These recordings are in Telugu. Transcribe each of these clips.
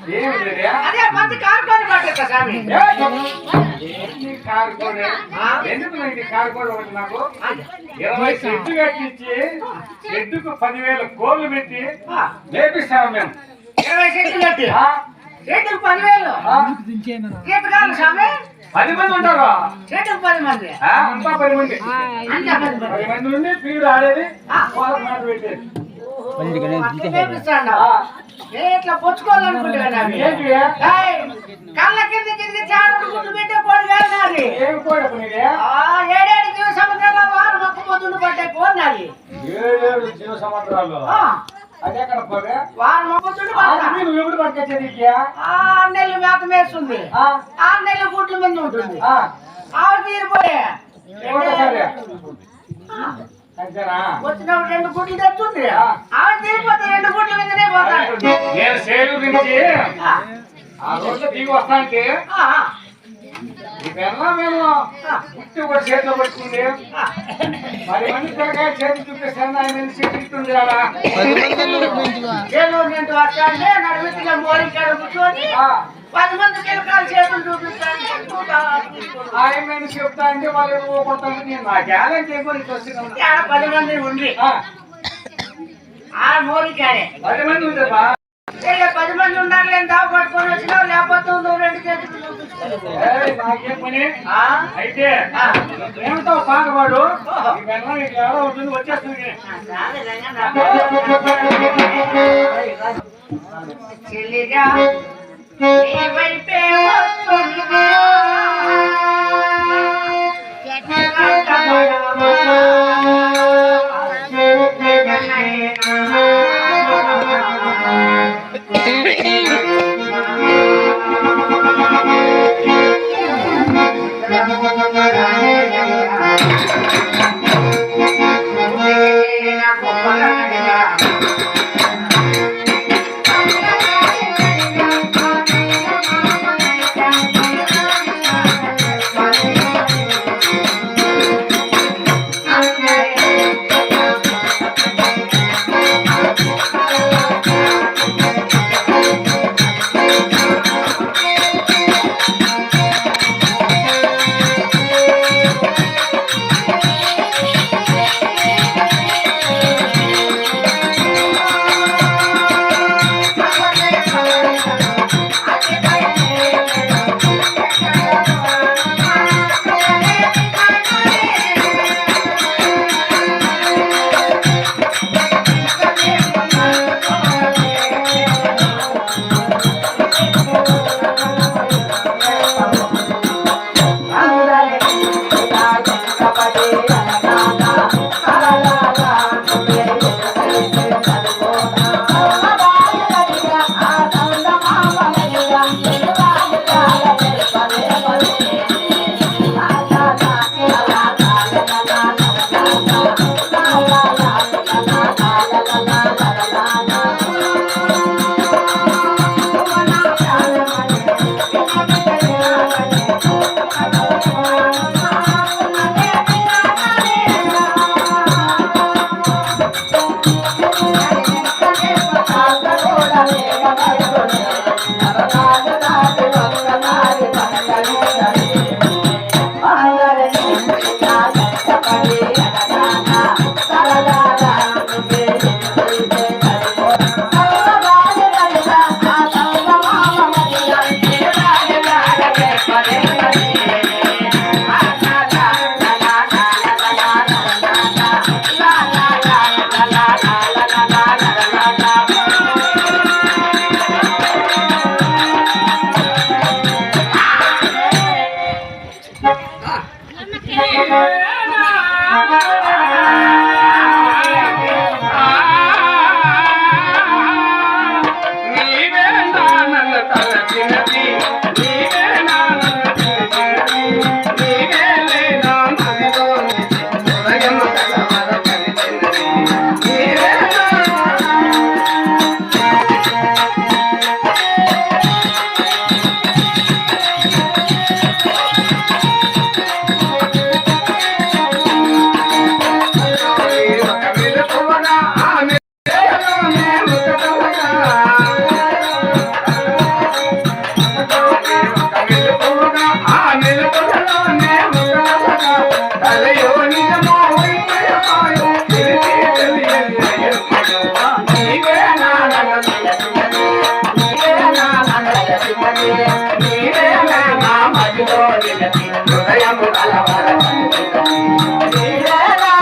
అదే మంచి కారుకొని పట్టేస్తా స్వామి. ఎందుకు కారుకోడు ఒకటి నాకు 20 సెంట్లు కట్టించి ఎద్దుకు 10,000 కోళ్ళు పెట్టి లేపిస్తాము మేము. 20 సెంట్లు కట్టి చెట్టుకు 10,000 జీతకాలు స్వామి. 10 మంది ఉంటారు చెట్టుకు 10 మంది అంతా 10 మంది 10 మంది నుండి పీడు ఆడేది వాళ్ళకి మాట పెట్టేది. ఇట్లా పొచ్చుకోవాలనుకుంటున్నా కళ్ళ కింద కింద చాడు గుడ్లు పెట్టే కోడి కాదు నాది. ఏమి కోడి 7 జీవ సముద్రాల్లో వారు మొక్క పొద్దుండు పట్టే కోడి నాది. 7 జీవ సముద్రాల్లో అదే అక్కడ పోతే వారు మొక్క పొద్దుండు నువ్వు ఎప్పుడు పట్టుకొచ్చేది? 6 నెలలు మేత మేస్తుంది, 6 నెలలు గుడ్ల మీద ఉంటుంది. ఆవు తీరిపోయే వచ్చినప్పుడు 2 గుడ్లు తెచ్చుంది. ఆవిడ తీరిపోతే 2 గుడ్ల మీదనే పోతాడు. నేను సేలు నుంచి ఆ రోజు దిగి వస్తా అంటే మేము ఉట్టి ఒక చేతిలో పట్టుకుంది 10 మంది పిల్లకాయ చేతి చూపిస్తాను. ఆయన చేతి ఇస్తుంది కదా చేను నేను వస్తా అంటే నడుమిగా మోరికాడ కూర్చొని 10 మంది పిల్లకాయలు చేతులు చూపిస్తాను. ఆయన చెప్తా అంటే వాళ్ళు పోతాను. నేను నా గ్యాలెంట్ చేయమని వస్తున్నాను. 10 మంది ఉండి ఆ మోరికాడే 10 మంది ఉంటారా? 10 మంది ఉండాలి. నేను దావ పట్టుకొని వచ్చినావు, లేకపోతే నువ్వు 2 చేతులు నాకేం పని అయితే ఏమిటో పాటపాడు ఎవరో ఉంటుంది వచ్చేస్తుంది. చెల్లిగా వైపే వస్తున్నా నీవే నా మదిలో నిలచి హృదయము కలవరపరిచినది. నీవేనా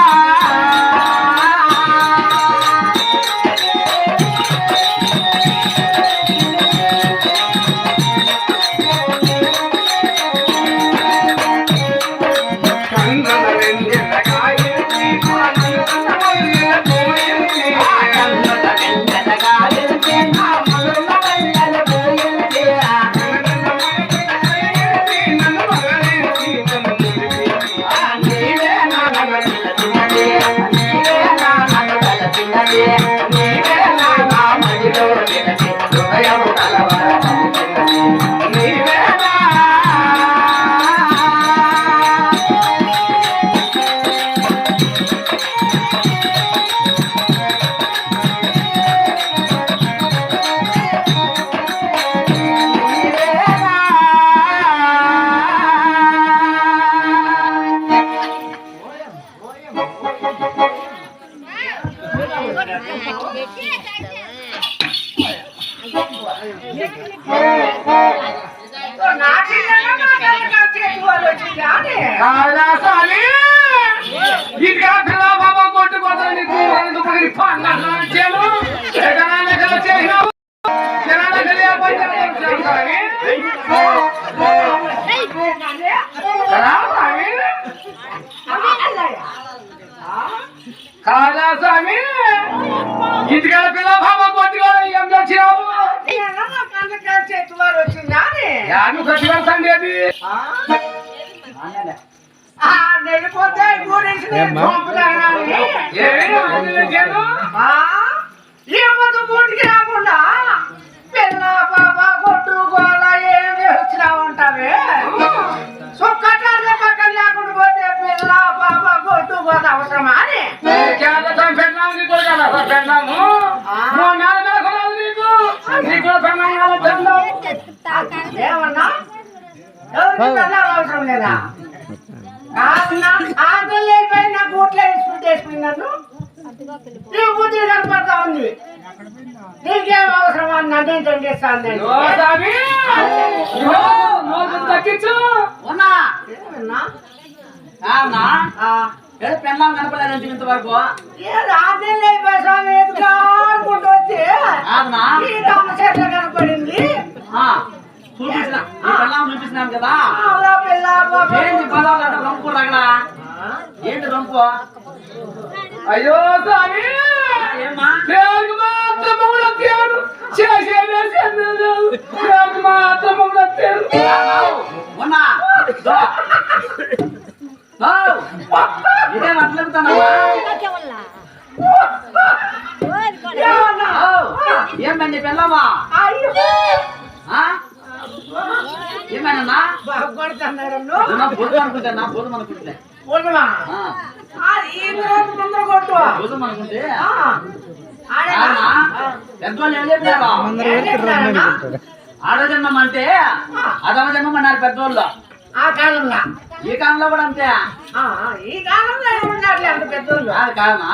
కాళాస్వామి ఇంటికాడ పిల్ల బాబా కొట్టుకో ఏం తెచ్చినావు చేతువారు వచ్చిందా సండేది నెల్లిపోతే ఏ ముందు బూటికి రాకుండా పిల్ల బాబా కొట్టుకోవాలా ఏమి వచ్చినావంటావే సుక్కట్ల పక్కన లేకుండా పోతే పిల్ల బాబా కొట్టుకోదు అవసరమా అని పెళ్ళాము పెళ్ళాము ఏమన్నా ఎవరికి అవసరం లేదా ఆకలి అయిపోయి నా గూట్లో వేసుకుంటే వేసుకున్నాను నీ బుద్ధి కనపడతా ఉంది నీకేం అవసరం అని నన్ను చేస్తాను పెళ్ళాం కనపడలేదు ఇంతవరకు ఆకలి అయిపోయి స్వామి ఎదుగుకుంటూ వచ్చి ఈ రామ చెట్ల కనపడింది చూపించిన పెళ్ళాం చూపించినాం కదా పిల్ల ఏంటి పదాలు రంపు రగడ ఏంటి రంపు అయ్యో స్వామి ఏమ్మా ఉన్నా ఇదే మాట్లాడుతున్నావా ఏమండి పెళ్ళామా ఏమైనా భూతం అనుకుంటా భూతం అనుకుంటే భూతం అనుకుంటే పెద్దవాళ్ళు ఏం చెప్పారా ఆడజన్మం అంటే అదవ జన్మం అన్నారు పెద్దవాళ్ళు ఆ కాలంలో ఈ కాలంలో కూడా అంతే ఈ కాలంలో ఉన్నారు అంత పెద్దోళ్ళు కాదు కాదనా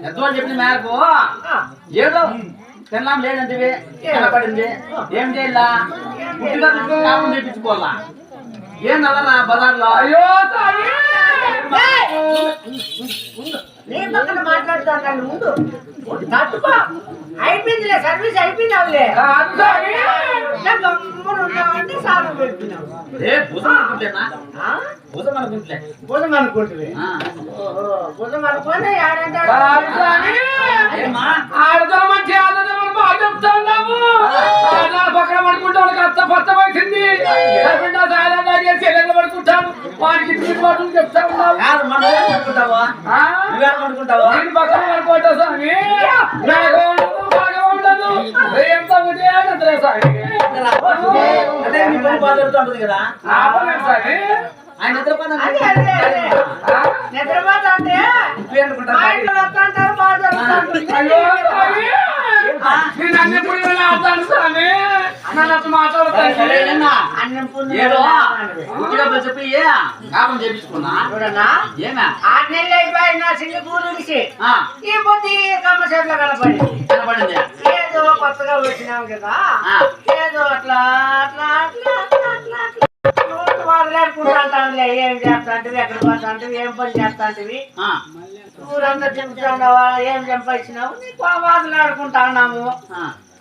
పెద్దవాళ్ళు చెప్పిన మేరకు ఏదో పెళ్ళాం లేదంటే కనపడింది ఏం చేయాలా పుట్టిగా కాకుండా చేయించుకోవాలా ఏం నల్లరా బజార్లో అయ్యో నీ పక్కన మాట్లాడుతాను ముందు తట్టుకో అయిపోయిందిలే సర్వీస్ అయిపోయినావులే గమ్మునున్నావంటే సాగు పెడుతున్నావు భుజం అనుకుంటేనా భుజం అనుకుంటే భుజం అనుకుంటుంది భుజం అనుకుని ఆడంటాడు ఆడదాం మంచి ఆడదాం బాగా చెప్తాము పక్కన పడుకుంటాను కష్ట పచ్చమైంది చెల్లెలు పడుకుంటాను వాడికి చెప్తా ఉన్నావు పడుకుంటావా నేను పక్కన పడుకుంటా స్వామి బాగా ఉండదు ఎంత ఉంటే స్వామి అదే నీ పని బాధపడుతుంటది కదా స్వామి ఆయన నిద్రపోతా నిద్రపోతా అంటే చెప్పి కాపం చేపించుకున్నా ఏమే 6 నెలలు అయిపోయిన సింగపూర్ నుంచి ఈ పొద్దు కమ్మ చెట్ల కనపడింది కనపడింది ఏదో కొత్తగా వచ్చినాం కదా ఏదో అట్లా అట్లా అట్లా అట్లా అట్లా అట్లా రోజు మాట్లాడుకుంటాంలే. ఏం చేస్తాంటివి, ఎక్కడ పోతాంటివి, ఏం పని చేస్తాంటివి, ఊరంతా తిరుగుతున్నావా, ఏం సంపాదించినావు, నీకు మాట్లాడుకుంటా ఉన్నాము.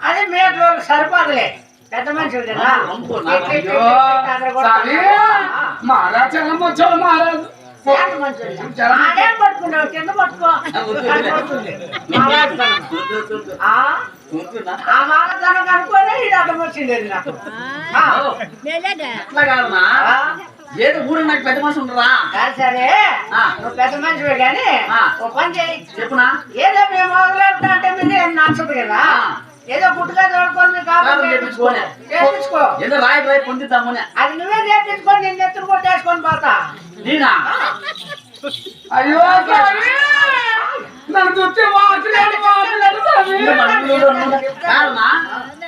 అది మేట్లో సరిపోదులే, పెద్ద మనుషులు కదా. అదేం పట్టుకున్నావు, కింద పట్టుకో. ఆ మాలతనం కనుక్కొని ఇది అర్థం వచ్చిండేది నాకు. అట్లా కాదమ్మా, ఏదో ఊరు నాకు పెద్ద మనిషి ఉండరా? సరే నువ్వు పెద్ద మనిషివే కానీ ఓ పని చేయి. చెప్పునా? ఏదో మేము మొదలెడతా అంటే మీరు ఏం నచ్చదు కదా. ఏదో గుట్టుగా తోడుకొని చేపించుకో. ఏదో రాయి రాయి పొందిద్దామని. అది నువ్వే చేపించుకొని నేను ఎత్తులు కొట్టేసుకొని పోతా. నేనా? అయ్యో నన్ను చూస్తే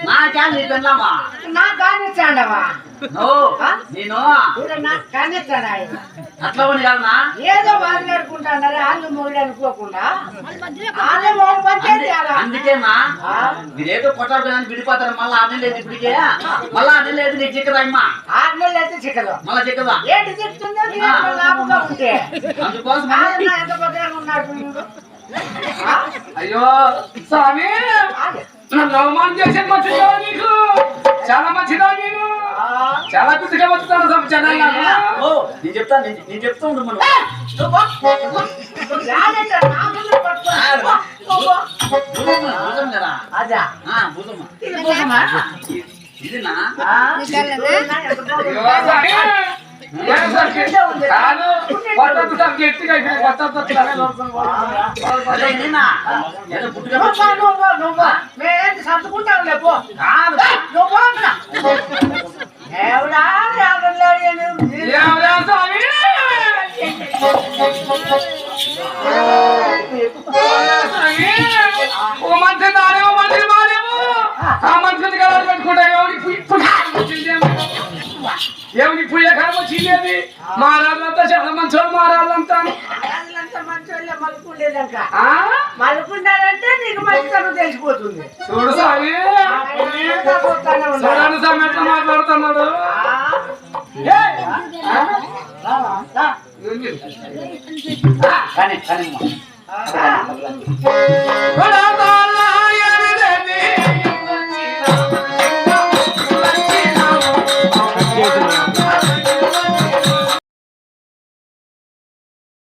నాకే నీ తిన్నామా? నాకు కానిచ్చాండవా? నేను కానిచ్చాడా? అట్లా ఉంది కాదనా? ఏదో మాట్లాడుకుంటాడారు వాళ్ళు మొగుడు అనుకోకుండా వాళ్ళే మొగుడు పని చేయాలా? అందుకేనా మీరేదో కొట్టాడుకోవడానికి విడిపోతారు. మళ్ళీ 6 నెలలు లేదు ఇప్పటికే. మళ్ళీ 6 నెలలు లేదు నీకు చిక్కదా అమ్మా? 6 నెలలు అయితే చిక్కదు. మళ్ళా చిక్కదా? ఏంటి చిక్కుతుందో లాభంగా ఉంటే అందుకోసం ఎంత కొద్దిగా ఉన్నాడు. అయ్యో స్వామి నన్ను అవమానం చేసేది మంచిదా? నీకు చాలా మంచిదా? నేను చాలా గుర్తుగా వస్తున్నాను నేను చెప్తాను, నేను చెప్తూ ఉండు మనం. భుజం కదా? అదా భుజమా ఇదినా? గట్టిగా ఏదో పుట్టుగా మేమేంటి సర్దుకుంటాం లేపో. కాదు ఎవడా ఓ మంచి నానేమో మంచి మానేమో ఆ మనుషులు కదా పెట్టుకుంటా. ఏమిటి పుయ్య కర్మ చీలేది? మారాళ్ళంతా చాలా మంచోళ్ళు. మారాళ్ళంతా మంచోళ్ళే మలుపుకుండేదంట. మలుపుకుంటారంటే నీకు మంచితనం తెలిసిపోతుంది. చూడు సామి చూడండి సామి ఎట్లా మాట్లాడుతున్నాడు. కానీ